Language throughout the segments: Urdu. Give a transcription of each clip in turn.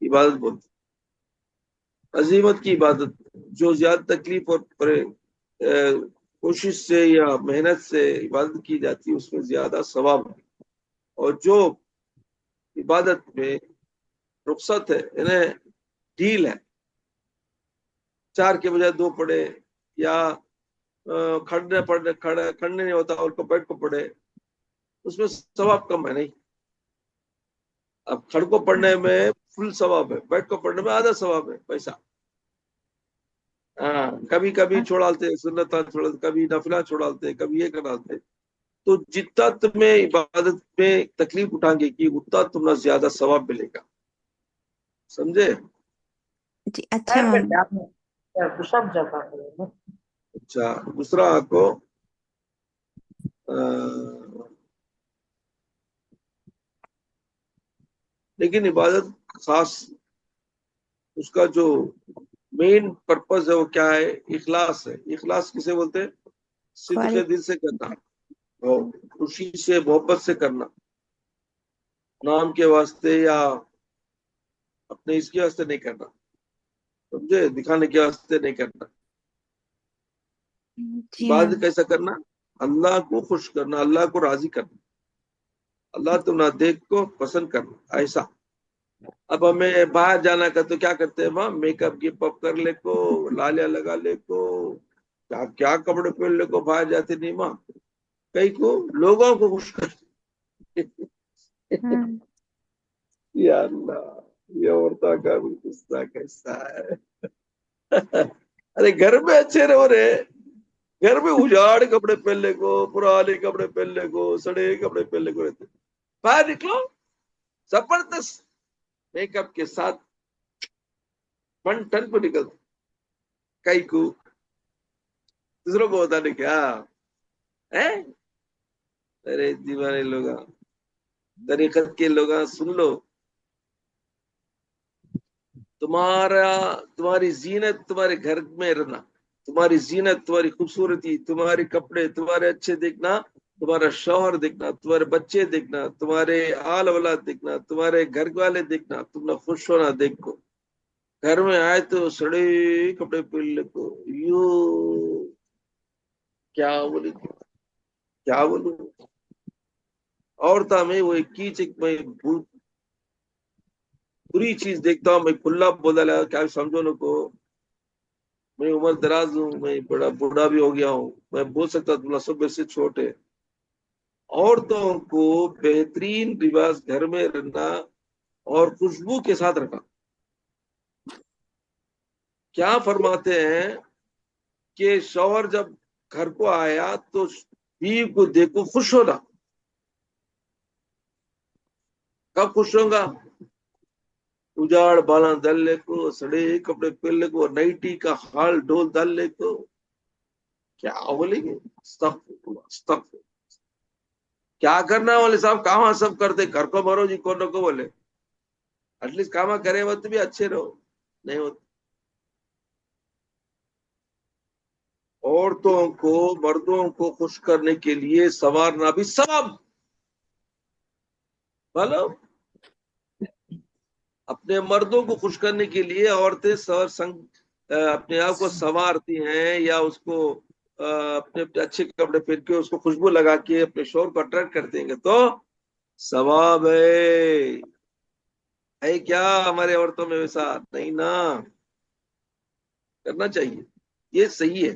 عبادت بولتے ہیں۔ عزیمت کی عبادت جو زیادہ تکلیف اور کوشش سے یا محنت سے عبادت کی جاتی ہے اس میں زیادہ ثواب ہے، اور جو عبادت میں رخصت ہے انہیں ڈھیل ہے، 4 کے بجائے 2 پڑھے، یا کھڑنے نہیں ہوتا اور کو بیٹھ کو پڑھے، اس میں ثواب کم ہے نہیں۔ اب کھڑ کو پڑھنے میں فل ثواب ہے، بیٹھ کو پڑھنے میں آدھا ثواب ہے، پیسہ۔ ہاں، کبھی کبھی چھوڑالتے سنت چھوڑالتے، کبھی نفلہ چھوڑالتے، کبھی یہ کراتے، تو جتنا تمہیں عبادت میں تکلیف اٹھائیں گے اتنا تمہیں زیادہ ثواب ملے گا، سمجھے؟ جی اچھا اچھا، دوسرا آپ کو لیکن عبادت خاص اس کا جو مین پرپز ہے وہ کیا ہے؟ اخلاص ہے۔ اخلاص کسے بولتے ہیں؟ صدق دل سے کرنا، اور خوشی سے محبت سے کرنا، نام کے واسطے یا اپنے اس کے واسطے نہیں کرنا، سمجھے؟ دکھانے کے واسطے نہیں کرنا۔ عبادت کیسا کرنا؟ اللہ کو خوش کرنا، اللہ کو راضی کرنا، اللہ تو نہ دیکھ کو پسند کرنا، ایسا۔ اب ہمیں باہر جانا کا تو کیا کرتے ہیں ماں؟ میک اپ گپ اپ کر لے کو، لالیا لگا لے کو، کیا کپڑے پہن لے کو باہر جاتے نہیں ماں، کئی کو لوگوں کو خوش کر یا اللہ، یہ عورتوں کا بھی غصہ کیسا ہے۔ ارے گھر میں اچھے رہو رے، گھر میں اجاڑ کپڑے پہننے کو، پرانے کپڑے پہننے کو، سڑے کپڑے پہننے کو رہتے، باہر نکلو زبردست میک اپ کے ساتھ 1 ٹن کو نکل، کئی کو دوسروں کو بتانے کیا؟ ارے دیوانے لوگ، طریقت کے لوگ سن لو، تمہاری زینت تمہارے گھر میں رہنا، تمہاری زینت تمہاری خوبصورتی، تمہارے کپڑے تمہارے اچھے دیکھنا، تمہارا شوہر دیکھنا، تمہارے بچے دیکھنا، تمہارے آل اولاد دیکھنا، تمہارے گھر والے دیکھنا، تم نے خوش ہونا دیکھو۔ گھر میں آئے تو سڑے کپڑے پہن لے کو، یو کیا بولوں عورتہ میں وہ کیچ میں بری چیز دیکھتا ہوں، میں کھلا بولا لگا کیا سمجھو نا کو، میں عمر دراز ہوں، میں بڑا بوڑھا بھی ہو گیا ہوں، میں بول سکتا تم سب سے چھوٹے۔ عورتوں کو بہترین لباس گھر میں رہنا اور خوشبو کے ساتھ رکھنا۔ کیا فرماتے ہیں کہ شوہر جب گھر کو آیا تو بیوی کو دیکھو خوش ہونا۔ کب خوش ہوگا؟ اجاڑ بالا ڈالنے کو، سڑے کپڑے پہننے کو، نائٹی کا حال ڈول ڈالنے کو، کیا بولیں گے؟ استغفر۔ کیا کرنا والے صاحب؟ کہاں سب کرتے، گھر کو بھرو جی، کون کو بولے ایٹ لیسٹ کام کرے وقت بھی اچھے رہو، نہیں ہوتے۔ عورتوں کو مردوں کو خوش کرنے کے لیے سنوارنا بھی ثواب، بولو اپنے مردوں کو خوش کرنے کے لیے عورتیں اپنے آپ کو سنوارتی ہیں، یا اس کو اپنے اچھے کپڑے پہن کے اس کو خوشبو لگا کے اپنے شوہر کو اٹریکٹ کر دیں گے تو ثواب ہے کیا ہمارے عورتوں میں ویسا نہیں نا، کرنا چاہیے، یہ صحیح ہے۔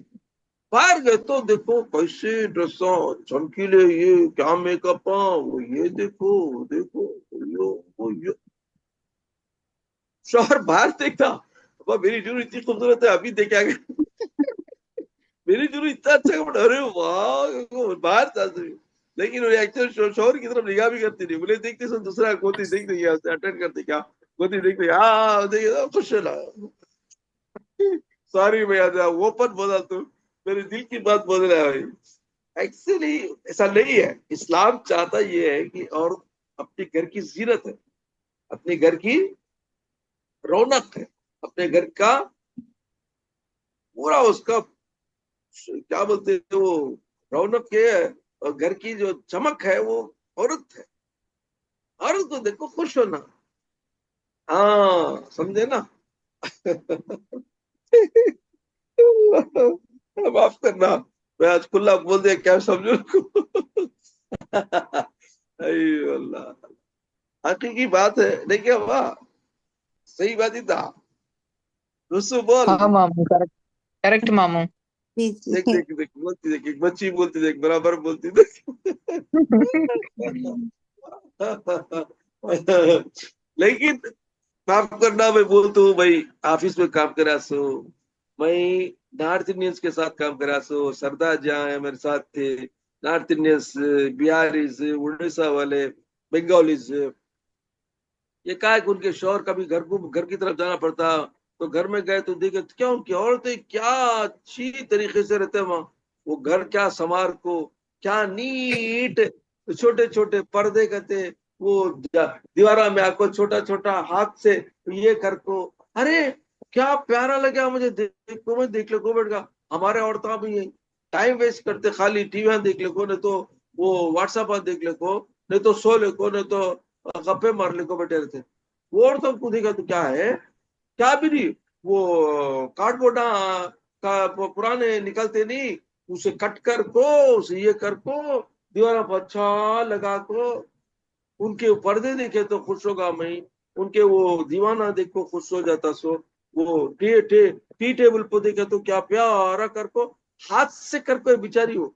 باہر گئے تو دیکھو کیسے ڈریساں چمکیلے، یہ کیا میک اپ، وہ یہ دیکھو وہ شوہر باہر دیکھتا میری جورو اتنی خوبصورت ہے، ابھی دیکھا گیا میری جورو اتنا اچھا کپڑا، ارے واہ، باہر تھا، لیکن ایکچوئل شوہر کی طرف نگاہ بھی کرتی نہیں، بولے دیکھتے سو دوسرا گوتی دیکھتے اٹینڈ کرتے، کیا گوتی دیکھتے، ہاں دیکھے خوش ہونا۔ سوری میں اوپن بولا تو میرے دل کی بات بول رہا ہے بھائی، ایکچولی ایسا نہیں ہے۔ اسلام چاہتا یہ ہے کہ اور اپنے گھر کی زینت ہے، اپنے گھر کی رونق ہے، اپنے گھر کا پورا اس کا کیا بولتے ہیں وہ رونق ہے، اور گھر کی جو چمک ہے وہ عورت ہے، عورت کو دیکھو خوش ہونا۔ ہاں سمجھے نا. معاف کرنا میں آج کھلا بول دیا کیا سمجھو. اللہ حقیقی بات ہے. نہیں کیا ہوا صحیح بات ہی تھا. رسو بول. ہاں ماموں کریکٹ کریکٹ ماموں. جی دیکھ جی دیکھ دیکھ بولتی دیکھ ایک بچی بولتی دیکھ برابر بولتی دیکھ. لیکن معاف کرنا میں بولتا ہوں بھائی آفس میں کام کرا سو میں نارتھ انڈینس کے ساتھ کام کرا سو. سردار جہاں میرے ساتھ تھے نارتھ انڈینس بہاریز اڑیسہ والے بنگالیز. یہ کہا کہ ان کے شوہر کبھی گھر کی طرف جانا پڑتا تو گھر میں گئے تو دیکھے کیا ان کی عورتیں کیا اچھی طریقے سے رہتے وہاں. وہ گھر کیا سمار کو کیا نیٹ چھوٹے چھوٹے پردے کرتے. وہ دیوارا میں آپ کو چھوٹا چھوٹا ہاتھ سے یہ کر کو. ارے کیا پیارا لگا مجھے دیکھ لے کو بیٹھ گا. ہمارے عورتیں بھی ٹائم ویسٹ کرتے خالی ٹی وی دیکھ لے کو نہیں تو وہ واٹس ایپ دیکھ لے کو نہیں تو سو لے کو نہیں تو گپے مار لے کو بیٹھے رہتے. وہ عورتوں کو دیکھا تو کیا ہے کیا بھی نہیں وہ کارڈ بورڈ کا پرانے نکلتے نہیں اسے کٹ کر کو اسے یہ کر کو دیوارا پر اچھا لگا کو. ان کے پردے دیکھے تو خوش ہوگا میں. ان کے وہ دیوانہ دیکھ کو خوش ہو جاتا سو. وہ ٹی ٹیبل پہ دیکھا تو کیا پیارا کر کو ہاتھ سے کر کو بیچاری ہو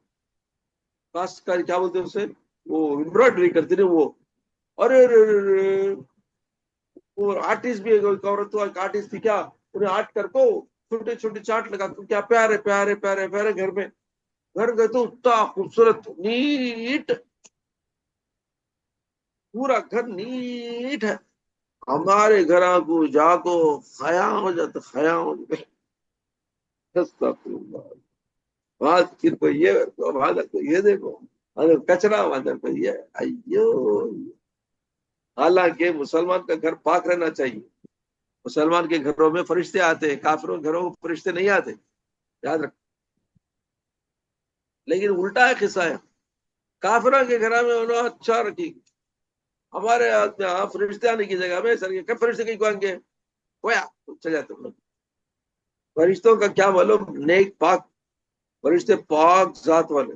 کاشتکاری کیا بولتے اسے وہ امبرائڈری کرتی نا وہ. ارے وہ آرٹسٹ بھی عورت آرٹسٹ تھی کیا انہیں آرٹ کر کو چھوٹے چھوٹے چارٹ لگا کو کیا پیارے پیارے پیارے پیارے گھر گئے تو اتنا خوبصورت نیٹ پورا گھر نیٹ ہے. ہمارے گھر کو جا کو خیا ہو جاتا خیا ہو جاتا. پھر کو یہ دیکھو کچرا وادر کو یہ ایو. حالانکہ مسلمان کا گھر پاک رہنا چاہیے. مسلمان کے گھروں میں فرشتے آتے ہیں کافروں کے گھروں میں فرشتے نہیں آتے یاد رکھ. لیکن الٹا ہے قصہ ہے کافروں کے گھر میں انہوں اچھا رکھی. ہمارے یہاں فرشتے آنے کی جگہ میں سر کب فرشتے کہیں کو آئیں گے چل جاتے ہیں. فرشتوں کا کیا معلوم نیک پاک فرشتے پاک ذات والے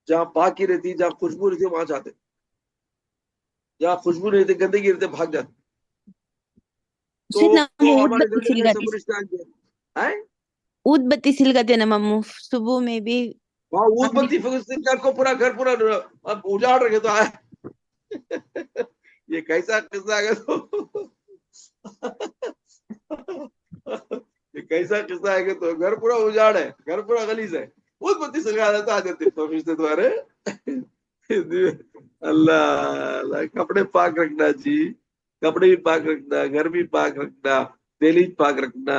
جہاں پاکی رہتی جہاں خوشبو رہتی وہاں جاتے. جہاں خوشبو نہیں رہتی گندگی رہتے بھاگ جاتے. تو اود ہمارے گھر بتی میں کیسے سلگاتے فرشتے آئیں گے. اود بتی سلگاتے نا ماموں صبح میں بھی وہاں اود بتی فرشتے کو پورا گھر پورا اب اجاڑ رکھے تو آئے. یہ کیسا قصہ ہے تو یہ کیسا قصہ ہے کہ تو گھر پورا اجاڑ ہے گھر پورا غلیظ ہے. اود بتی سلگا دیتا آ جاتے فرشتے تمہارے. اللہ کپڑے پاک رکھنا جی کپڑے بھی پاک رکھنا گھر بھی پاک رکھنا دہلیز پاک رکھنا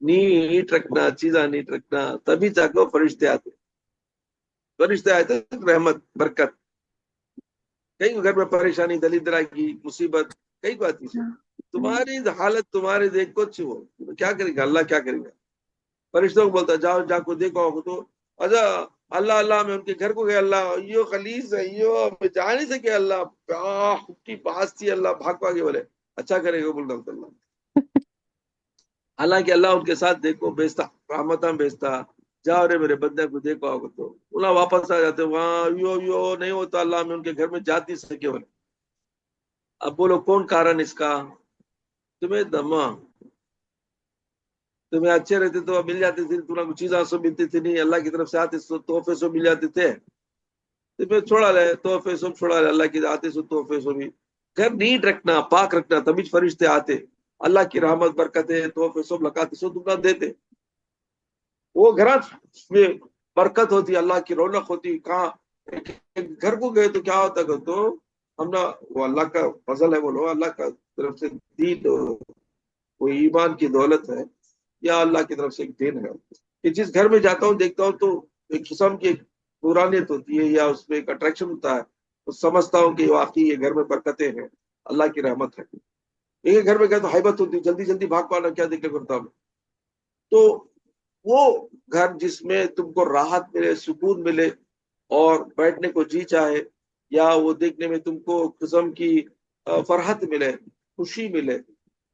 نیٹ رکھنا چیزاں نیٹ رکھنا تبھی جا کے فرشتے آتے. فرشتے آئے تھے رحمت برکت. کئی گھر میں پریشانی دلیدرا کی مصیبت کئی کو آتی ہے. تمہاری حالت تمہارے دیکھ کو اچھی ہو کیا کرے گا اللہ کیا کرے گا. فرشتوں کو بولتا جاؤ جا کو دیکھو تو اچھا اللہ اللہ میں ان کے گھر کو گئے اللہ یہ خلیص ہے یہ جا نہیں سکے اللہ کی پاس تھی اللہ بھاگ پاگے بولے اچھا کرے گا بول رہا اللہ. حالانکہ اللہ ان کے ساتھ دیکھو بیچتا رحمتاں بیچتا جاؤ رے میرے بندے کو دیکھو آگے تو انہیں واپس آ جاتے وہاں یو نہیں ہوتا اللہ میں ان کے گھر میں جا نہیں سکے بولے. اب بولو کون کارن اس کا تمہیں دما تمہیں اچھے رہتے تو مل جاتی تھی تمہیں کچھ چیزیں سو ملتی تھی نہیں اللہ کی طرف سے آتے تحفے سو مل جاتے تھے. تمہیں چھوڑا لے تحفے سو چھوڑا لے اللہ کی آتے سو تحفے سو بھی گھر نیٹ رکھنا پاک رکھنا تبھی فرشتے آتے. اللہ کی رحمت برکتیں تحفے سب لگاتے سو تم دیتے. وہ گھر میں برکت ہوتی اللہ کی رونق ہوتی. کہاں گھر کو گئے تو کیا ہوتا کہ تو ہم نا وہ اللہ کا فضل ہے بولو اللہ کا طرف سے دین وہ ایمان کی دولت ہے یا اللہ کی طرف سے ایک دین ہے کہ جس گھر میں جاتا ہوں دیکھتا ہوں تو ایک قسم کی پرانیت ہوتی ہے یا اس میں ایک اٹریکشن ہوتا ہے تو سمجھتا ہوں کہ واقعی یہ گھر میں برکتیں ہیں اللہ کی رحمت ہے. ایک گھر میں گئے تو حیبت ہوتی جلدی جلدی بھاگ پانا کیا دیکھ کرتا ہوں. تو وہ گھر جس میں تم کو راحت ملے سکون ملے اور بیٹھنے کو جی چاہے یا وہ دیکھنے میں تم کو قسم کی فرحت ملے خوشی ملے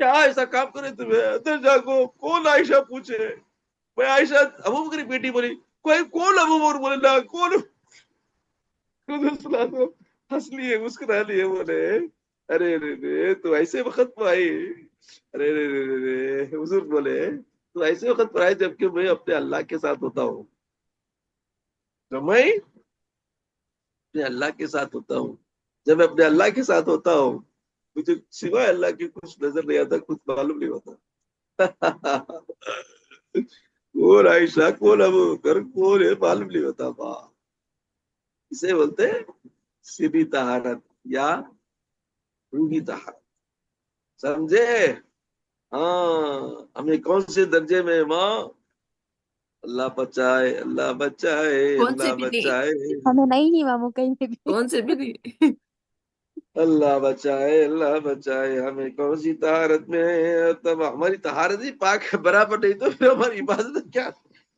کیا ایسا کام کرے تمہیں؟ اندر جا کو کون عائشہ پوچھے؟ میں عائشہ ابو بکر کی بیٹی بولی، کوئی کون ابو بکر؟ بولے نا کون؟ ہنس لیے مسکرا لیے، بولے ارے رے تو ایسے وقت میں آئی؟ ارے رے حضور بولے تو ایسے وقت پر آئے جبکہ میں اپنے اللہ کے ساتھ ہوتا ہوں، جب میں اپنے اللہ کے ساتھ ہوتا ہوں، جب میں اپنے اللہ کے ساتھ ہوتا ہوں مجھے سوائے اللہ کی کچھ نظر نہیں آتا، کچھ معلوم نہیں ہوتا۔ کون عائشہ، کون ابو بکر، کون ہے معلوم نہیں ہوتا۔ اسے بولتے سری طہارت یا روحی طہارت، سمجھے؟ ہاں ہمیں کون سے درجے میں ماں؟ اللہ بچائے، اللہ بچائے، کون سے اللہ بھی نہیں، بچائے، ہمیں نہیں ماموں کہیں پہ بھی۔ کون سے بھی نہیں۔ اللہ بچائے، اللہ بچائے ہمیں کون سی طہارت میں ہے؟ تب ہماری طہارت ہی پاک برابر نہیں تو پھر ہماری عبادت کیا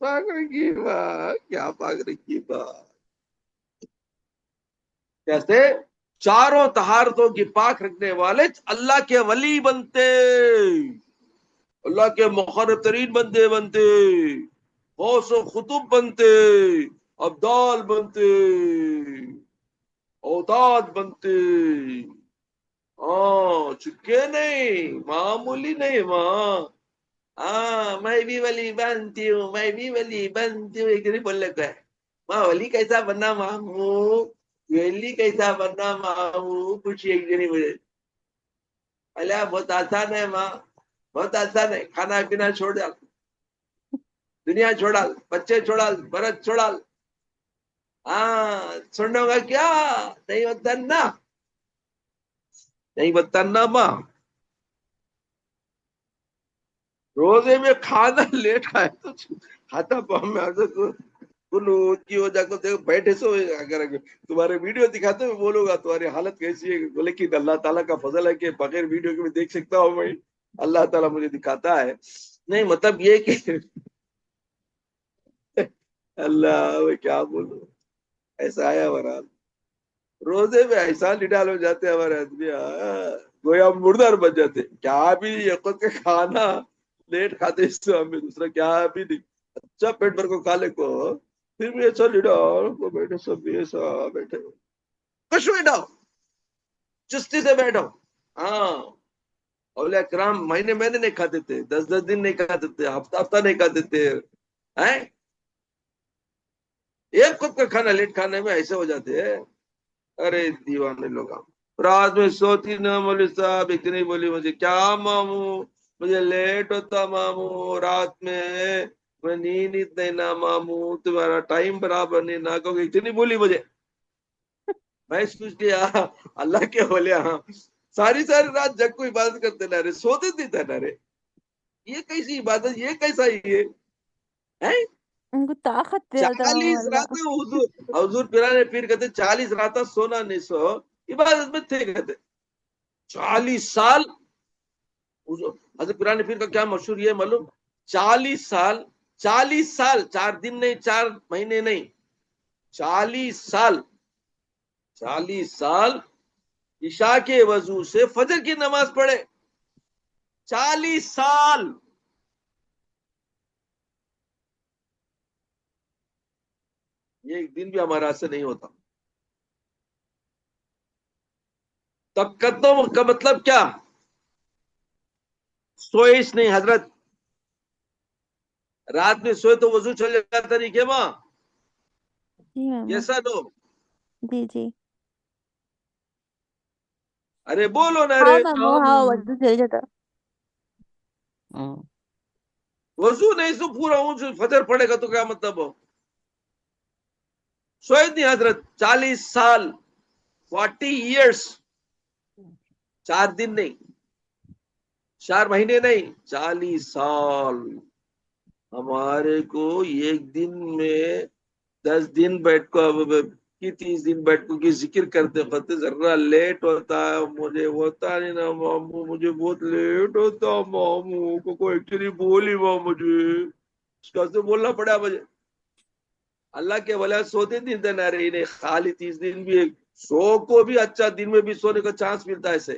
پاک رکھی بات؟ کیا پاک رکھی بات؟ کیسے چاروں طہارتوں کی پاک رکھنے والے اللہ کے ولی بنتے، اللہ کے مقرب ترین بندے بنتے، غوث و خطب بنتے، ابدال بنتے، اوتاد بنتے۔ ہاں چکے نہیں، معمولی نہیں ماں۔ ہاں میں بھی ولی بنتی ہوں، میں بھی ولی بنتی ہوں، ایک نہیں بولنے کا ہے ماں ولی کیسا بننا ماموں، ولی کیسا بننا ماموں، کچھ ایک نہیں مجھے۔ اللہ بہت آسان ہے ماں، بہت آسان ہے، کھانا پینا چھوڑ ڈال، دنیا چھوڑال، بچے چھوڑال، برت چھوڑال۔ ہاں سننے ہوگا کیا؟ نہیں ہوتا نا، نہیں بتا نا ماں۔ روزے میں کھانا لیٹ کھائے تو ہاتھا پاؤں میں کی ہو جا کر بیٹھے سو، اگر تمہارے ویڈیو دکھاتے میں بولوں گا تمہاری حالت کیسی ہے، لیکن اللہ تعالیٰ کا فضل ہے کہ بغیر ویڈیو کے میں دیکھ سکتا ہوں، میں اللہ تعالیٰ مجھے دکھاتا ہے۔ نہیں مطلب یہ کہ اللہ میں کیا بولوں، ایسا آیا ہمارا روزے میں ایسا نڈال ہو جاتے ہمارے آدمی، گویا مردار بن جاتے، کیا بھی یقین کے کھانا لیٹ کھاتے اس سے ہمیں دوسرا کیا بھی نہیں، اچھا پیٹ بھر کو کھا لے کو پھر بھی ایسا نڈال کو بیٹھے سب بھی ایسا بیٹھے کچھ بیٹھا چستی سے بیٹھو۔ ہاں اولیاء کرام مہینے مہینے نہیں کھاتے تھے، 10 دن نہیں کھاتے تھے، ہفتہ ہفتہ نہیں کھاتے تھے، ایک خود کا کھانا لیٹ کھانے میں ایسے ہو جاتے ہیں۔ ارے دیوانے لوگ رات میں سوتی نا مولوی صاحب اتنی بولی مجھے، کیا ماموں مجھے لیٹ ہوتا ماموں، رات میں نیند نہیں نا ماموں، تمہارا ٹائم برابر نہیں نہ کہو، اتنی بولی مجھے۔ میں سوچ لیا اللہ کے بولے ہاں ساری رات جگ کو عبادت کرتے نہ رہے، سوتے نہیں تھے نہ رہے، یہ کیسی عبادت، یہ کیسا یہ ہے؟ ان کو طاقت دے ہوتا ماموں 40 اللہ۔ راتیں حضور پیرانے پیر کہتے 40 راتیں سونا نہیں سو عبادت میں تھے، کہتے 40 سال۔ حضرت پیرانے پیر کا کیا مشہور یہ معلوم، 40 سال، 40 سال، 4 دن نہیں، 4 مہینے نہیں، 40 سال، 40 سال عشاء کے وضو سے فجر کی نماز پڑھے، 40 سال۔ یہ ایک دن بھی ہمارا سے نہیں ہوتا۔ تب قدم کا مطلب کیا؟ سوئش نہیں حضرت، رات میں سوئے تو وضو چل جاتا طریقے ماں، جی ماموں، ایسا دو، جی جی ارے بولو نا ہاں رے، ماموں، ہاں وضو چل جاتا۔ وضو نہیں سو پورا ہوں فجر پڑے گا تو کیا مطلب ہو؟ سوئے نہیں حضرت 40 سال، 40 ایئرس، 4 دن نہیں، 4 مہینے نہیں، 40 سال۔ ہمارے کو ایک دن میں 10 دن بیٹھ کو کی 30 دن بیٹھ کو کی ذکر کرتے کرتے ذرا لیٹ ہوتا ہے، مجھے ہوتا نہیں نا ماموں، مجھے بہت لیٹ ہوتا ماموں کو، کوئی ایکچولی بولی ماں مجھے اس کا سے بولنا پڑا مجھے۔ اللہ کے ولا سوتے دن دن رہی نہیں، خالی 30 دن بھی سو کو بھی اچھا دن میں بھی سونے کا چانس ملتا ہے ایسے،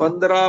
15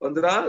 15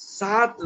7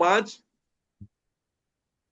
5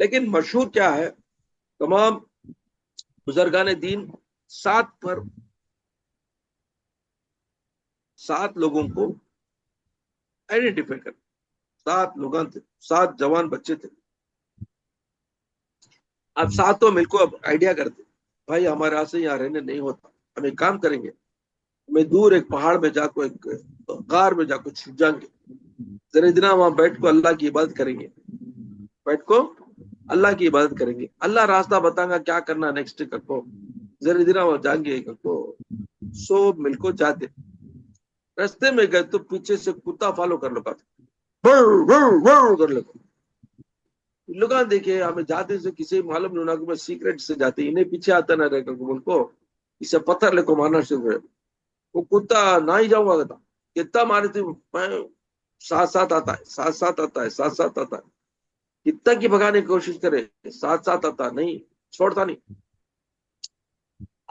لیکن مشہور کیا ہے، تمام بزرگان دین 7 لوگوں کو آئیڈینٹیفائی کر، 7 لوگ تھے، 7 جوان بچے تھے. اب 7 مل کو اب آئیڈیا کرتے، بھائی ہمارے یہاں سے یہاں رہنے نہیں ہوتا، ہم ایک کام کریں گے، ہمیں دور ایک پہاڑ میں جا کو، ایک غار میں جا کو چھپ جائیں گے، ذرا دن وہاں بیٹھ کو اللہ کی عبادت کریں گے، بیٹھ کو اللہ کی عبادت کریں گے، اللہ راستہ بتائیں گا کیا کرنا نیکسٹ کو، ذرا دن وہاں جائیں گے کو. سو مل کو جاتے، رستے میں گئے تو پیچھے سے کتا فالو کر لو، کر لو لوگ دیکھے ہمیں جاتے سے کسی معلوم نہیں ہونا کہ میں سیکریٹ سے جاتے، انہیں پیچھے آتا نہ رہے ان کو اسے پتھر لے کو مارنا شروع کرے. وہ کتا نہ ہی جاؤں گا کہتا کتنا مارے تھے، ساتھ ساتھ آتا ہے، ساتھ ساتھ آتا ہے، ساتھ ساتھ آتا ہے، کتنا کی بھگانے کی کوشش کرے، ساتھ ساتھ آتا نہیں، چھوڑتا نہیں.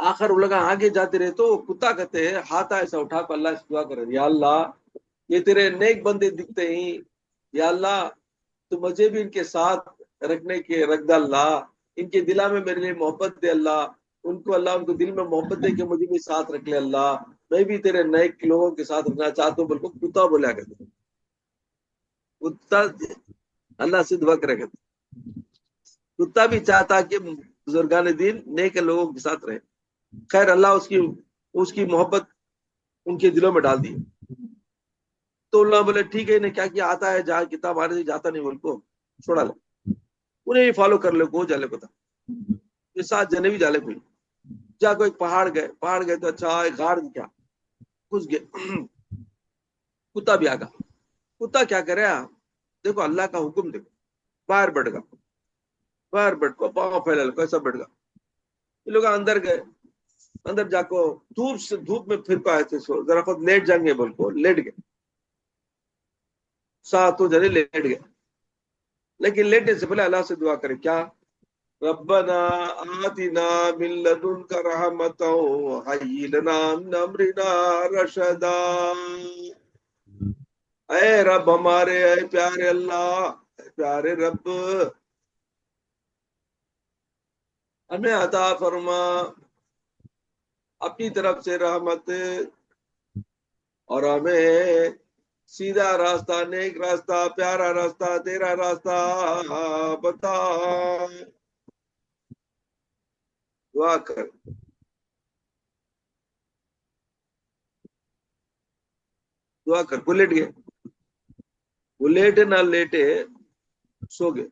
آخر وہ لوگ آگے جاتے رہے تو کتا کہتے ہیں ہاتھ ایسا اٹھا کر اللہ سے دعا کرے، یا اللہ یہ تیرے نیک بندے دکھتے ہیں، یا اللہ تو مجھے بھی ان کے ساتھ رکھنے کے رکھ دے اللہ، ان کے دلا میں میرے لیے محبت دے اللہ، ان کو اللہ ان کو دل میں محبت دے کہ مجھے بھی ساتھ رکھ لے اللہ، میں بھی تیرے نیک لوگوں کے ساتھ رکھنا چاہتا ہوں. بلکہ کتا بولیا کرتے، کتا اللہ سے دعا کرے کرتے، کتا بھی چاہتا کہ بزرگان دین نیک لوگوں کے ساتھ رہے. خیر اللہ اس کی محبت ان کے دلوں میں ڈال دی. تو اللہ بولے ٹھیک ہے، انہیں کیا کیا آتا ہے جہاں کتاب آنے سے جاتا نہیں، بول کو چھوڑا لے، انہیں ہی فالو کر لے کو جالے کو تھا. یہ 7 جنے بھی جالے کوئی جا کو ایک پہاڑ گئے تو اچھا ایک غار دکھا، گھس گئے، کتا بھی آگا. کتا کیا کرے، دیکھو اللہ کا حکم دیکھو، باہر بیٹھ گا، باہر بیٹھ کو پاؤں پھیلا لے کیسا بیٹھ گا. یہ لوگ اندر گئے، اندر جا کو دھوپ میں پھر کو آئے تھے، سو ذرا خود لیٹ جائیں گے بول کو لیٹ گئے، 7 جنے لیٹ گئے. لیکن لیٹنے سے پہلے اللہ سے دعا کرے کیا، ربنا آتنا من لدنک رحمتا وہیئ لنا من امرنا رشدا. اے رب ہمارے، اے پیارے اللہ، اے پیارے رب ہمیں عطا فرما اپنی طرف سے رحمت، اور ہمیں سیدھا راستہ، نیک راستہ، پیارا راستہ، تیرا راستہ بتا. دعا کر، دعا کر. وہ لیٹ گئے، وہ لیٹے نہ لیٹے سو گئے.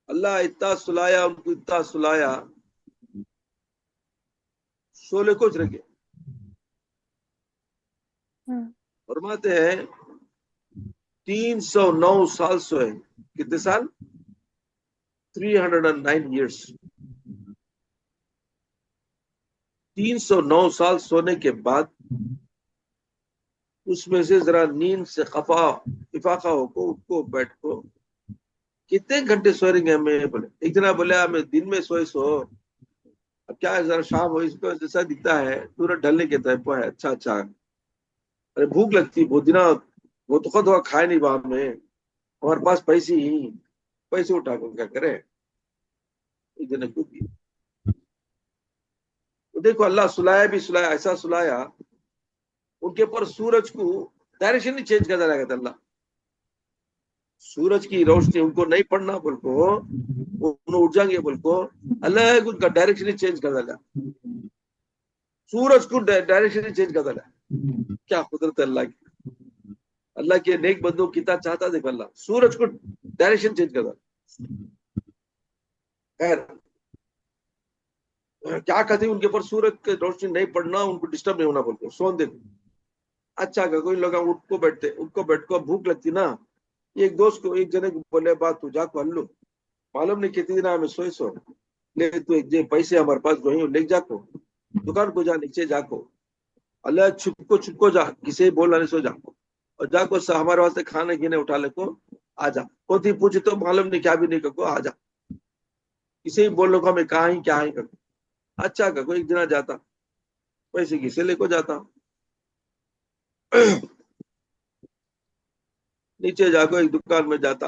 اللہ اتنا سلایا ان کو، اتنا سلایا سولے کچھ رہ گئے. فرماتے ہیں 309 سال سوئے. کتنے سال؟ 309 years. 309 سال سونے کے بعد اس میں سے ذرا نیند سے افاقہ ہو کو اٹھ کو بیٹھ کو کتنے گھنٹے سو رہیں گے ہمیں؟ بولے ایک جنا بولے ہمیں دن میں سوئے سو، اب کیا ہے ذرا شام ہو اس کو جیسا دکھتا ہے پورا ڈھلنے کے ٹائپ ہے. اچھا اچھا، ارے بھوک لگتی بہت دن، وہ تو خود ہوا کھائے نہیں باہر میں، ہمارے پاس پیسے اٹھا کر کیا کرے. دیکھو اللہ سلایا بھی سلایا، ایسا سلایا ان کے اوپر سورج کو ڈائریکشن نہیں چینج کرتا رہا. اللہ سورج کی روشنی ان کو نہیں پڑنا بول کو، انہوں اٹھ جائیں گے بول کو، اللہ ان کا ڈائریکشن نہیں چینج کرتا رہا، سورج کو ڈائریکشن نہیں چینج کرتا رہا. کیا قدرت ہے اللہ کی، اللہ کے نیک بندوں کتنا چاہتا دیکھو اللہ سورج کو ڈائریکشن چینج کرتا. خیر کیا کہتے ہیں ان کے اوپر سورج کی روشنی نہیں پڑنا، ان کو ڈسٹرب نہیں ہونا بول کو سون دیکھو. اچھا کہ کوئی لوگ اٹھ کو بیٹھ کو بھوک لگتی نا، ایک دوست کو ایک جنے کو بولے بات تو جا کو ہلو معلوم نہیں کتنی دن ہمیں سوئے سو لے تو ایک پیسے ہمارے پاس گئی لے جا کو دکان کو جا نیچے جا کو اللہ چھپ کو جا، کسی بولنا نہیں سو جا اور جا کو ہمارے واسطے کھانے گینے اٹھا لے کو آ جا. کوئی پوچھے تو معلوم نہیں کیا بھی نہیں کو آ جا، کسی بولنے کو ہمیں کہاں ہی کیا ہی کر. اچھا کہ کوئی ایک جنا جاتا پیسے کسے لے کو جاتا، نیچے جا کو ایک دکان میں جاتا،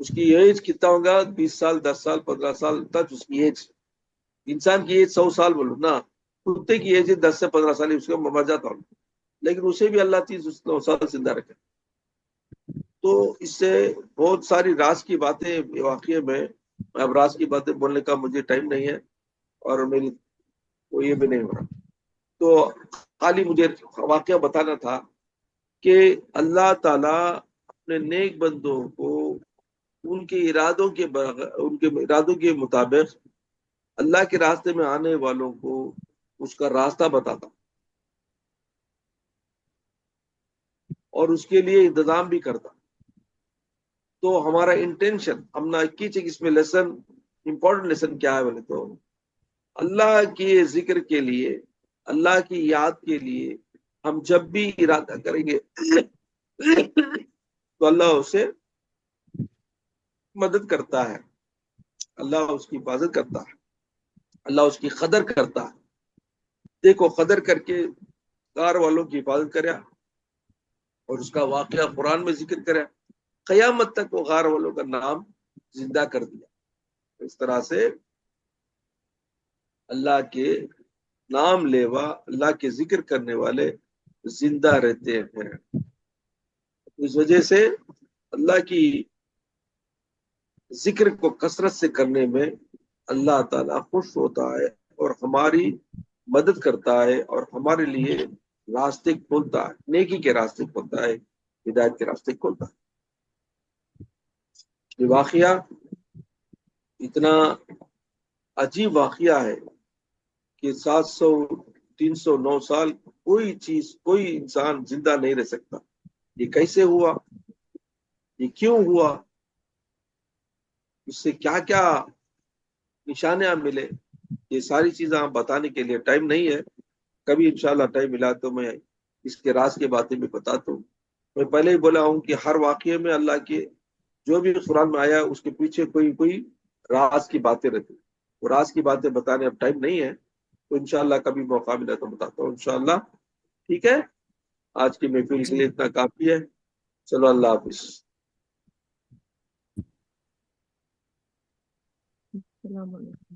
اس کی ایج کتنا ہوگا؟ 20 سال 10 سال 15 سال تک اس کی ایج. انسان کی ایج 100 سال بولو نا, کتے کی ایج 10 سے 15 سال, اس کو مر جاتا ہوں, لیکن اسے بھی اللہ 30 سال زندہ رکھے. تو اس سے بہت ساری راز کی باتیں واقعے میں, اب راز کی باتیں بولنے کا مجھے ٹائم نہیں ہے اور میری وہ یہ بھی نہیں ہو رہا, تو خالی مجھے واقعہ بتانا تھا کہ اللہ تعالیٰ اپنے نیک بندوں کو ان کے ارادوں کے مطابق اللہ کے راستے میں آنے والوں کو اس کا راستہ بتاتا اور اس کے لیے انتظام بھی کرتا. تو ہمارا انٹینشن ہم نہ اس میں لیسن, امپورٹنٹ لیسن کیا ہے بولے تو, اللہ کے ذکر کے لیے, اللہ کی یاد کے لیے ہم جب بھی ارادہ کریں گے تو اللہ اسے مدد کرتا ہے, اللہ اس کی حفاظت کرتا ہے, اللہ اس کی قدر کرتا ہے. دیکھو قدر کر کے غار والوں کی حفاظت کریا اور اس کا واقعہ قرآن میں ذکر کریا, قیامت تک وہ غار والوں کا نام زندہ کر دیا. اس طرح سے اللہ کے نام لیوا, اللہ کے ذکر کرنے والے زندہ رہتے ہیں. اس وجہ سے اللہ کی ذکر کو کثرت سے کرنے میں اللہ تعالیٰ خوش ہوتا ہے اور ہماری مدد کرتا ہے اور ہمارے لیے راستے کھولتا ہے, نیکی کے راستے کھولتا ہے, ہدایت کے راستے کھولتا ہے. یہ واقعہ اتنا عجیب واقعہ ہے کہ 309 سال کوئی انسان زندہ نہیں رہ سکتا. یہ کیسے ہوا, یہ کیوں ہوا, اس سے کیا کیا نشانیاں ملے, یہ ساری چیزیں بتانے کے لیے ٹائم نہیں ہے. کبھی انشاءاللہ ٹائم ملا تو میں اس کے راز کی باتیں بھی بتاتا ہوں. میں پہلے ہی بولا ہوں کہ ہر واقعے میں اللہ کے جو بھی قرآن میں آیا اس کے پیچھے کوئی راز کی باتیں رہتی. وہ راز کی باتیں بتانے اب ٹائم نہیں ہے, تو انشاءاللہ کبھی موقع ملا تو بتاتا ہوں انشاءاللہ. ٹھیک ہے, آج کی محفل کے لیے اتنا کافی ہے. چلو اللہ حافظ. السلام علیکم.